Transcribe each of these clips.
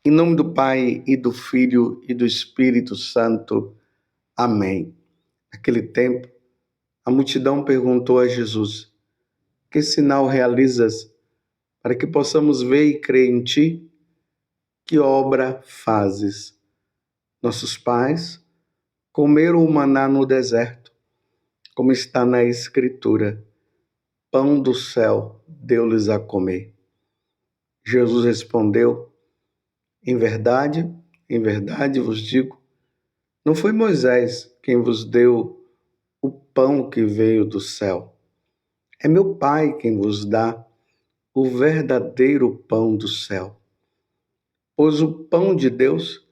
Em nome do Pai, e do Filho, e do Espírito Santo. Amém. Naquele tempo, a multidão perguntou a Jesus: que sinal realizas para que possamos ver e crer em ti? Que obra fazes? Nossos pais comeram o maná no deserto, como está na Escritura: pão do céu deu-lhes a comer. Jesus respondeu: em verdade vos digo, não foi Moisés quem vos deu o pão que veio do céu. É meu Pai quem vos dá o verdadeiro pão do céu. Pois o pão de Deus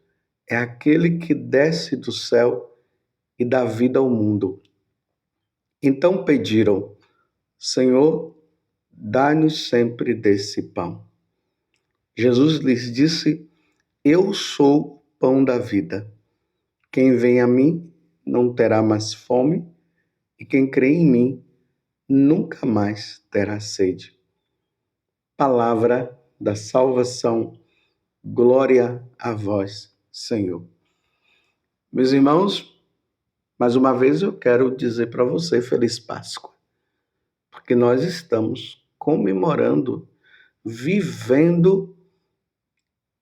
é aquele que desce do céu e dá vida ao mundo. Então pediram: Senhor, dá-nos sempre desse pão. Jesus lhes disse: Eu sou o pão da vida. Quem vem a mim não terá mais fome, e quem crê em mim nunca mais terá sede. Palavra da salvação. Glória a vós, Senhor. Meus irmãos, mais uma vez eu quero dizer para você Feliz Páscoa, porque nós estamos comemorando, vivendo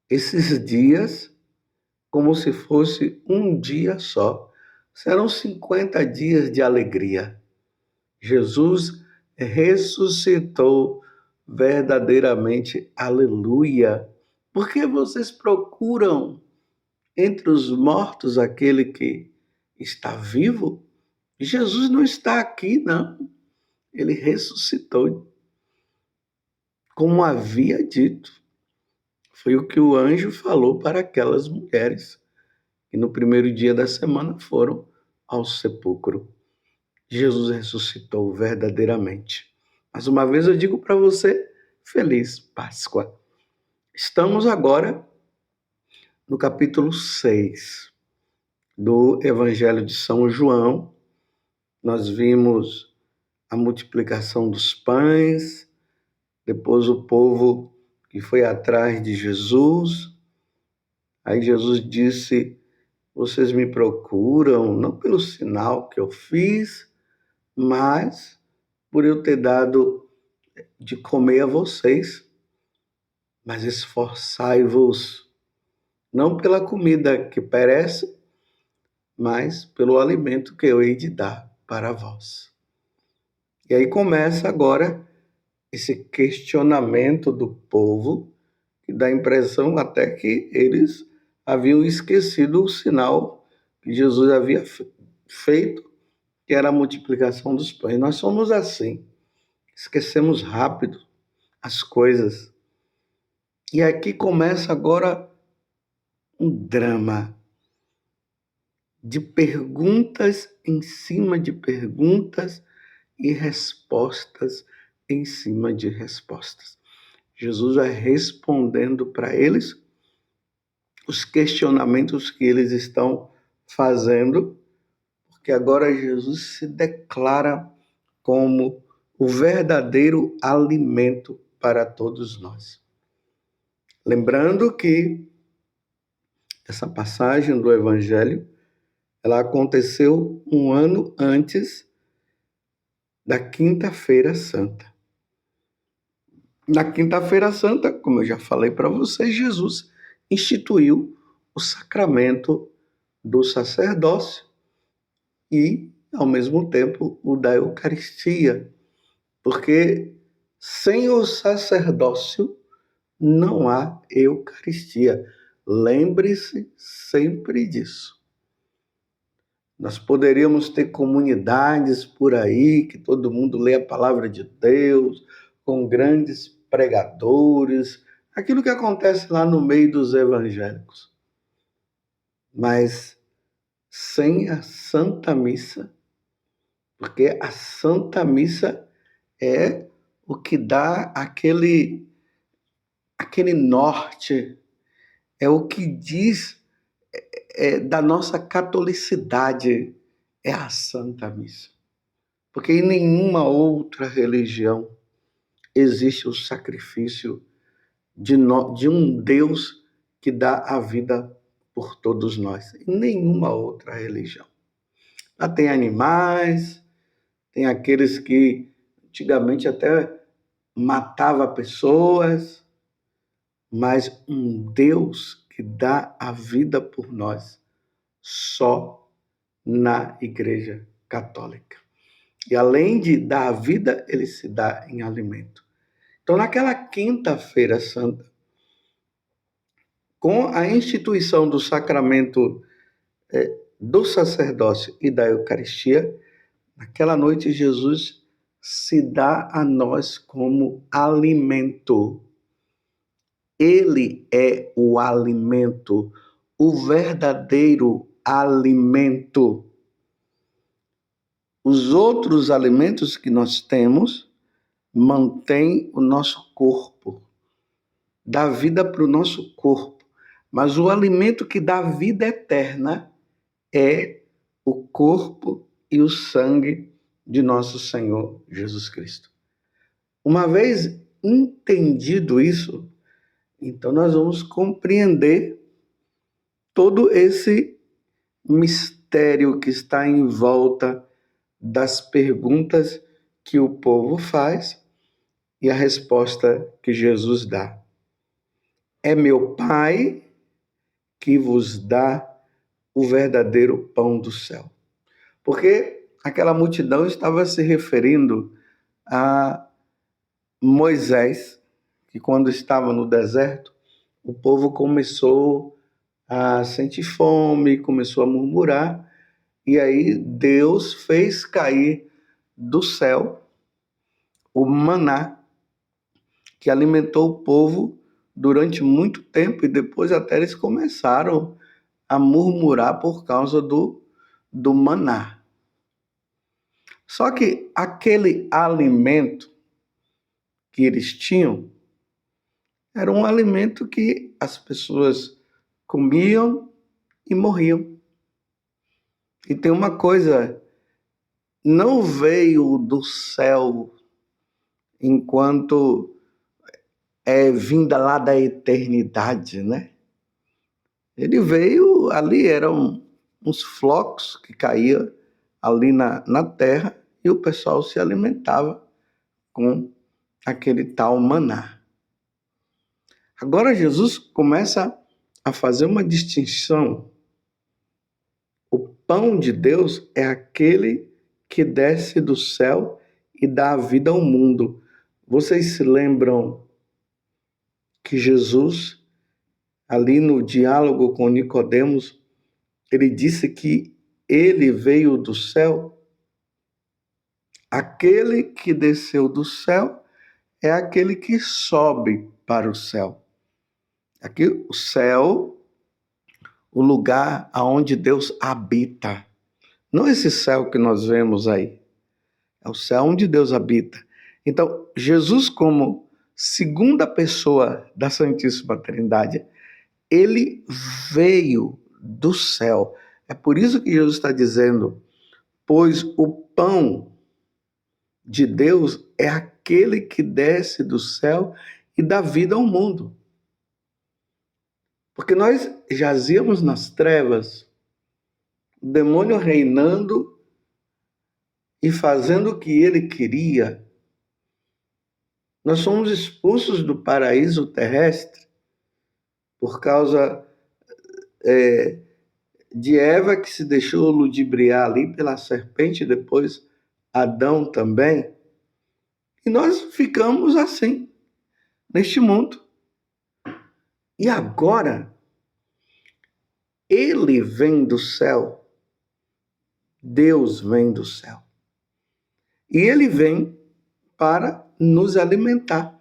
esses dias como se fosse um dia só. Serão 50 dias de alegria. Jesus ressuscitou verdadeiramente. Aleluia! Por que vocês procuram entre os mortos aquele que está vivo? Jesus não está aqui, não. Ele ressuscitou. Como havia dito. Foi o que o anjo falou para aquelas mulheres que no primeiro dia da semana foram ao sepulcro. Jesus ressuscitou verdadeiramente. Mais uma vez eu digo para você, Feliz Páscoa. Estamos agora no capítulo 6 do Evangelho de São João. Nós vimos a multiplicação dos pães, depois o povo que foi atrás de Jesus. Aí Jesus disse: vocês me procuram não pelo sinal que eu fiz, mas por eu ter dado de comer a vocês. Mas esforçai-vos, não pela comida que perece, mas pelo alimento que eu hei de dar para vós. E aí começa agora esse questionamento do povo, que dá a impressão até que eles haviam esquecido o sinal que Jesus havia feito, que era a multiplicação dos pães. Nós somos assim, esquecemos rápido as coisas. E aqui começa agora um drama de perguntas em cima de perguntas e respostas em cima de respostas. Jesus vai respondendo para eles os questionamentos que eles estão fazendo, porque agora Jesus se declara como o verdadeiro alimento para todos nós. Lembrando que essa passagem do Evangelho, ela aconteceu um ano antes da Quinta-feira Santa. Na Quinta-feira Santa, como eu já falei para vocês, Jesus instituiu o sacramento do sacerdócio e, ao mesmo tempo, o da Eucaristia, porque sem o sacerdócio não há Eucaristia. Lembre-se sempre disso. Nós poderíamos ter comunidades por aí, que todo mundo lê a palavra de Deus, com grandes pregadores, aquilo que acontece lá no meio dos evangélicos. Mas sem a Santa Missa, porque a Santa Missa é o que dá aquele norte, é o que diz da nossa catolicidade, é a Santa Missa. Porque em nenhuma outra religião existe o sacrifício de um Deus que dá a vida por todos nós, e nenhuma outra religião. Lá tem animais, tem aqueles que antigamente até matava pessoas, mas um Deus que dá a vida por nós só na Igreja Católica. E além de dar a vida, ele se dá em alimento. Então, naquela quinta-feira santa, com a instituição do sacramento do sacerdócio e da Eucaristia, naquela noite Jesus se dá a nós como alimento. Ele é o alimento, o verdadeiro alimento. Os outros alimentos que nós temos mantêm o nosso corpo, dá vida para o nosso corpo. Mas o alimento que dá vida eterna é o corpo e o sangue de nosso Senhor Jesus Cristo. Uma vez entendido isso, então nós vamos compreender todo esse mistério que está em volta das perguntas que o povo faz e a resposta que Jesus dá. É meu Pai que vos dá o verdadeiro pão do céu. Porque aquela multidão estava se referindo a Moisés, que quando estava no deserto, o povo começou a sentir fome, começou a murmurar, e aí Deus fez cair do céu o maná, que alimentou o povo durante muito tempo, e depois até eles começaram a murmurar por causa do maná. Só que aquele alimento que eles tinham era um alimento que as pessoas comiam e morriam. E tem uma coisa, não veio do céu enquanto é vinda lá da eternidade, né? Ele veio ali, eram uns flocos que caíam ali na terra e o pessoal se alimentava com aquele tal maná. Agora Jesus começa a fazer uma distinção. O pão de Deus é aquele que desce do céu e dá a vida ao mundo. Vocês se lembram que Jesus, ali no diálogo com Nicodemos, ele disse que ele veio do céu? Aquele que desceu do céu é aquele que sobe para o céu. Aqui o céu, o lugar aonde Deus habita. Não esse céu que nós vemos aí. É o céu onde Deus habita. Então, Jesus, como segunda pessoa da Santíssima Trindade, ele veio do céu. É por isso que Jesus está dizendo, pois o pão de Deus é aquele que desce do céu e dá vida ao mundo. Porque nós jazíamos nas trevas, o demônio reinando e fazendo o que ele queria. Nós somos expulsos do paraíso terrestre por causa de Eva, que se deixou ludibriar ali pela serpente, depois Adão também. E nós ficamos assim, neste mundo. E agora, ele vem do céu, Deus vem do céu. E ele vem para nos alimentar.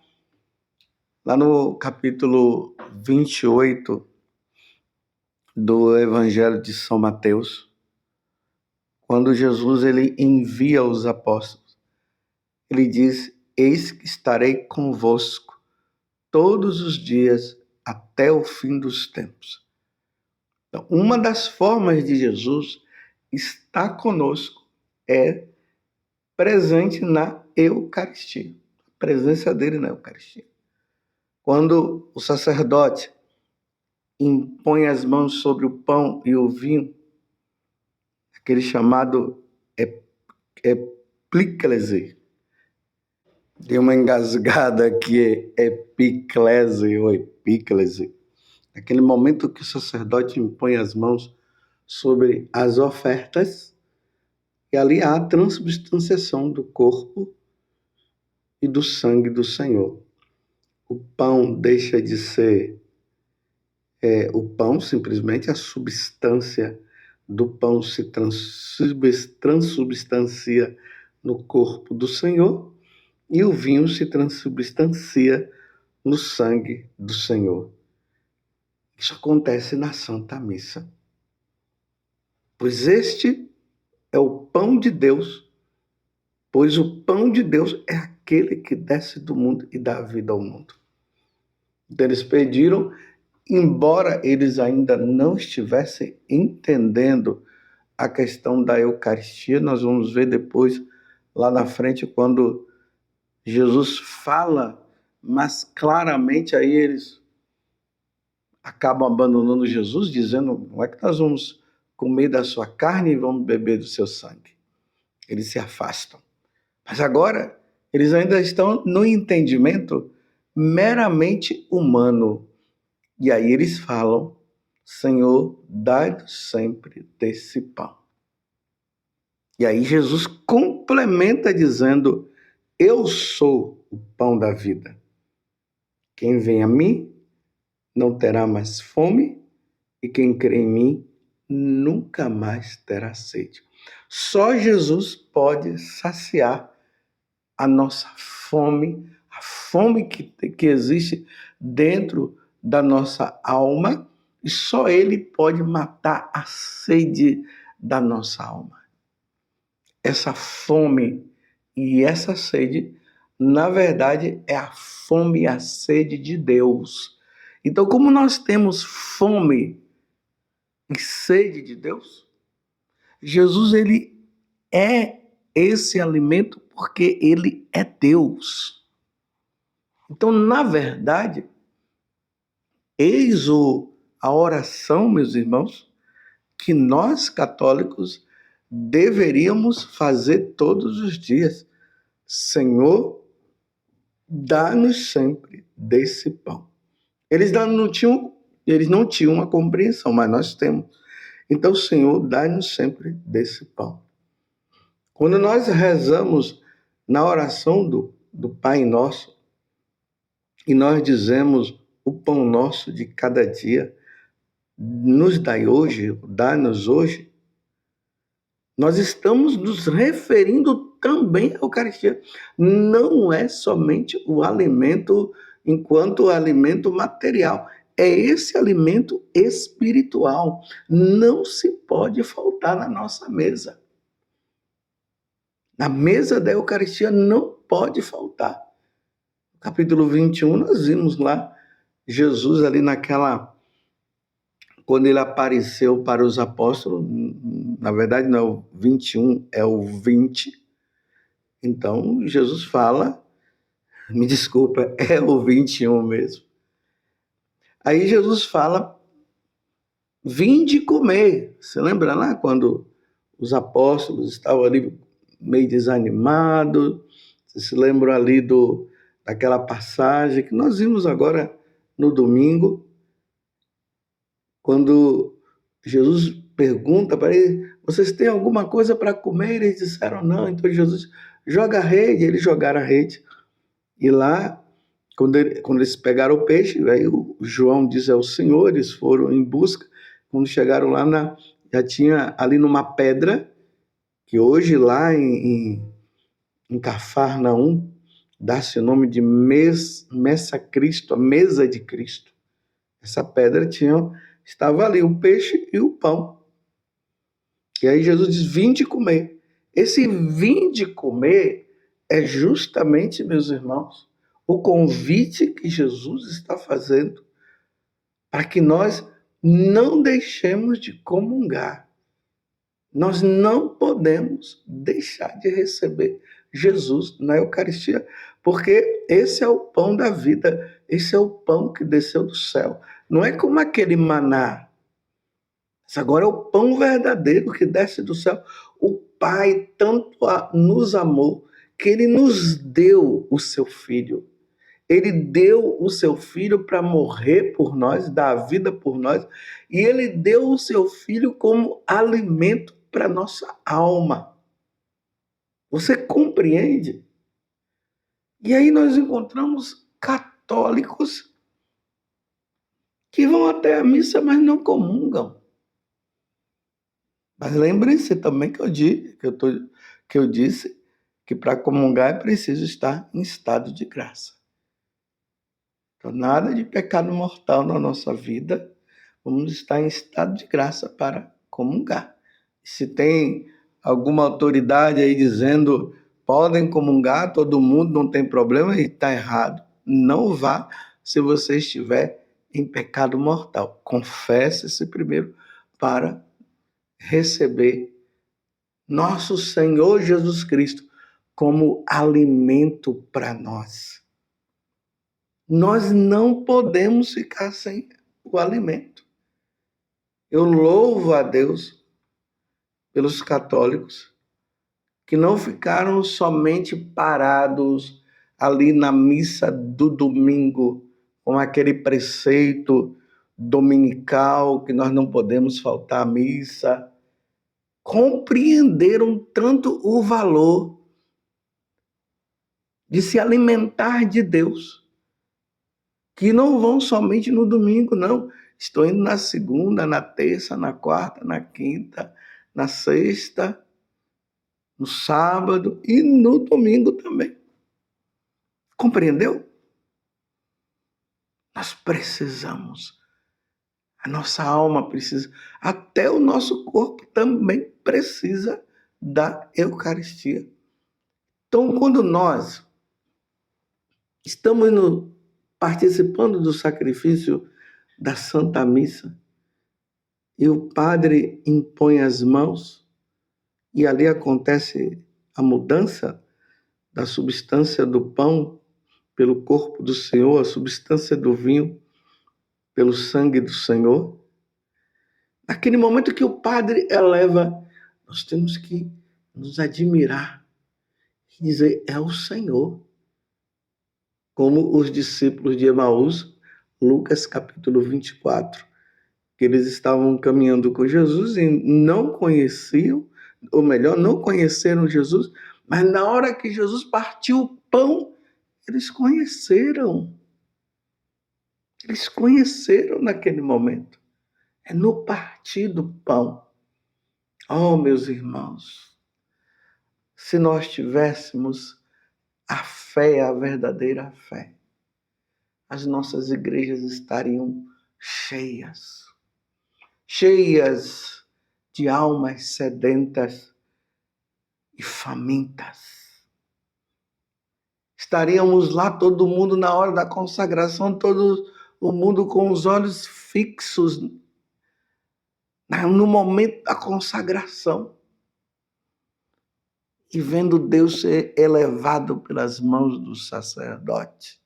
Lá no capítulo 28 do Evangelho de São Mateus, quando Jesus ele envia os apóstolos, ele diz, eis que estarei convosco todos os dias até o fim dos tempos. Então, uma das formas de Jesus estar conosco é presente na Eucaristia, a presença dele na Eucaristia. Quando o sacerdote impõe as mãos sobre o pão e o vinho, aquele chamado epíclese. Tem uma engasgada aqui, epíclese ou epíclese. Aquele momento que o sacerdote impõe as mãos sobre as ofertas, e ali há a transubstanciação do corpo e do sangue do Senhor. O pão deixa de ser o pão, simplesmente a substância do pão se transubstancia no corpo do Senhor, e o vinho se transubstancia no sangue do Senhor. Isso acontece na Santa Missa. Pois este é o pão de Deus, pois o pão de Deus é aquele que desce do mundo e dá vida ao mundo. Então eles pediram, embora eles ainda não estivessem entendendo a questão da Eucaristia, nós vamos ver depois, lá na frente, quando Jesus fala, mas claramente aí eles acabam abandonando Jesus, dizendo, não é que nós vamos comer da sua carne e vamos beber do seu sangue. Eles se afastam. Mas agora, eles ainda estão no entendimento meramente humano. E aí eles falam, Senhor, dai-nos sempre desse pão. E aí Jesus complementa dizendo, eu sou o pão da vida. Quem vem a mim não terá mais fome, e quem crê em mim nunca mais terá sede. Só Jesus pode saciar a nossa fome, a fome que existe dentro da nossa alma, e só Ele pode matar a sede da nossa alma. Essa fome e essa sede, na verdade, é a fome e a sede de Deus. Então, como nós temos fome e sede de Deus, Jesus, ele é esse alimento porque ele é Deus. Então, na verdade, eis a oração, meus irmãos, que nós católicos deveríamos fazer todos os dias. Senhor, dá-nos sempre desse pão. Eles não tinham uma compreensão, mas nós temos. Então, Senhor, dá-nos sempre desse pão. Quando nós rezamos na oração do Pai Nosso, e nós dizemos o pão nosso de cada dia, nos dai hoje, dá-nos hoje, nós estamos nos referindo também à Eucaristia. Não é somente o alimento enquanto alimento material. É esse alimento espiritual. Não se pode faltar na nossa mesa. Na mesa da Eucaristia não pode faltar. No capítulo 21, nós vimos lá Jesus ali quando ele apareceu para os apóstolos, na verdade não é o 21, é o 20. Então, Jesus fala, me desculpa, é o 21 mesmo. Aí Jesus fala, vinde comer. Você lembra lá quando os apóstolos estavam ali meio desanimados? Você se lembra ali daquela passagem que nós vimos agora no domingo, quando Jesus pergunta para eles, vocês têm alguma coisa para comer? Eles disseram não. Então Jesus joga a rede, eles jogaram a rede. E lá, quando eles pegaram o peixe, aí o João diz ao Senhor, eles foram em busca. Quando chegaram lá, já tinha ali numa pedra, que hoje lá em Cafarnaum, dá-se o nome de Messa Cristo, a mesa de Cristo. Essa pedra estava ali o peixe e o pão. E aí Jesus diz, vinde comer. Esse vinde comer é justamente, meus irmãos, o convite que Jesus está fazendo para que nós não deixemos de comungar. Nós não podemos deixar de receber Jesus na Eucaristia, porque esse é o pão da vida Esse é o pão que desceu do céu. Não é como aquele maná. Esse agora é o pão verdadeiro que desce do céu. O Pai tanto nos amou que ele nos deu o seu filho. Ele deu o seu filho para morrer por nós, dar a vida por nós, e ele deu o seu filho como alimento para nossa alma. Você compreende? E aí nós encontramos católicos que vão até a missa, mas não comungam. Mas lembrem-se também que eu disse que para comungar é preciso estar em estado de graça. Então, nada de pecado mortal na nossa vida, vamos estar em estado de graça para comungar. Se tem alguma autoridade aí dizendo podem comungar, todo mundo, não tem problema, e está errado. Não vá se você estiver em pecado mortal. Confesse-se primeiro para receber nosso Senhor Jesus Cristo como alimento para nós. Nós não podemos ficar sem o alimento. Eu louvo a Deus pelos católicos que não ficaram somente parados ali na missa do domingo, com aquele preceito dominical que nós não podemos faltar à missa. Compreenderam tanto o valor de se alimentar de Deus, que não vão somente no domingo, não. Estou indo na segunda, na terça, na quarta, na quinta, na sexta, no sábado e no domingo também. Compreendeu? Nós precisamos. A nossa alma precisa. Até o nosso corpo também precisa da Eucaristia. Então, quando nós estamos participando do sacrifício da Santa Missa e o padre impõe as mãos e ali acontece a mudança da substância do pão pelo corpo do Senhor, a substância do vinho pelo sangue do Senhor. Naquele momento que o padre eleva, nós temos que nos admirar e dizer, é o Senhor. Como os discípulos de Emaús, Lucas capítulo 24, que eles estavam caminhando com Jesus e não conheciam, ou melhor, não conheceram Jesus, mas na hora que Jesus partiu o pão, eles conheceram. Eles conheceram naquele momento. É no partir do pão. Oh, meus irmãos, se nós tivéssemos a fé, a verdadeira fé, as nossas igrejas estariam cheias, cheias de almas sedentas e famintas. Estaríamos lá, todo mundo, na hora da consagração, todo o mundo com os olhos fixos no momento da consagração e vendo Deus ser elevado pelas mãos do sacerdote.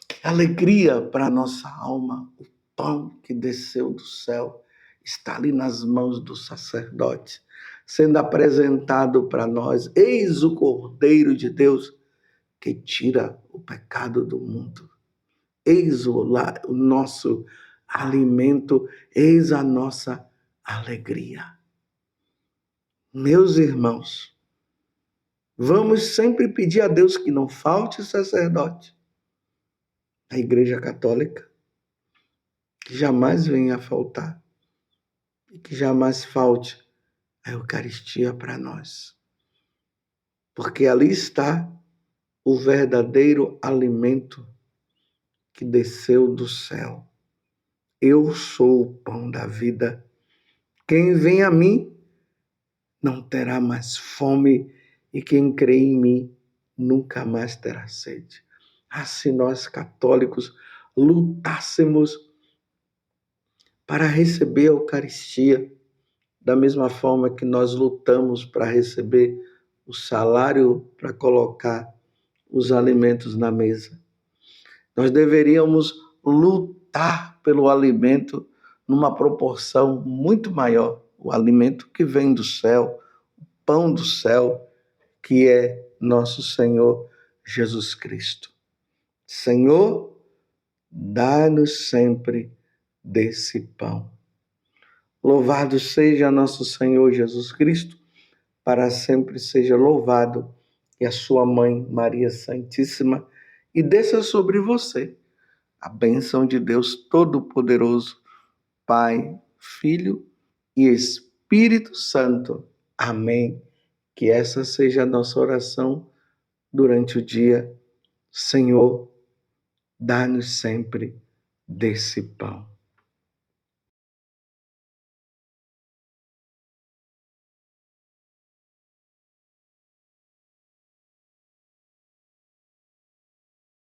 Que alegria para a nossa alma, o pão que desceu do céu está ali nas mãos do sacerdote, sendo apresentado para nós. Eis o Cordeiro de Deus que tira o pecado do mundo. Eis o nosso alimento, eis a nossa alegria. Meus irmãos, vamos sempre pedir a Deus que não falte sacerdote. A Igreja Católica, que jamais venha a faltar e que jamais falte a Eucaristia para nós. Porque ali está o verdadeiro alimento que desceu do céu. Eu sou o pão da vida. Quem vem a mim não terá mais fome e quem crê em mim nunca mais terá sede. Se nós católicos lutássemos para receber a Eucaristia, da mesma forma que nós lutamos para receber o salário para colocar os alimentos na mesa. Nós deveríamos lutar pelo alimento numa proporção muito maior. O alimento que vem do céu, o pão do céu, que é nosso Senhor Jesus Cristo. Senhor, dá-nos sempre desse pão. Louvado seja nosso Senhor Jesus Cristo, para sempre seja louvado, e a sua mãe, Maria Santíssima, e desça sobre você a bênção de Deus Todo-Poderoso, Pai, Filho e Espírito Santo. Amém. Que essa seja a nossa oração durante o dia. Senhor, dá-nos sempre desse pão.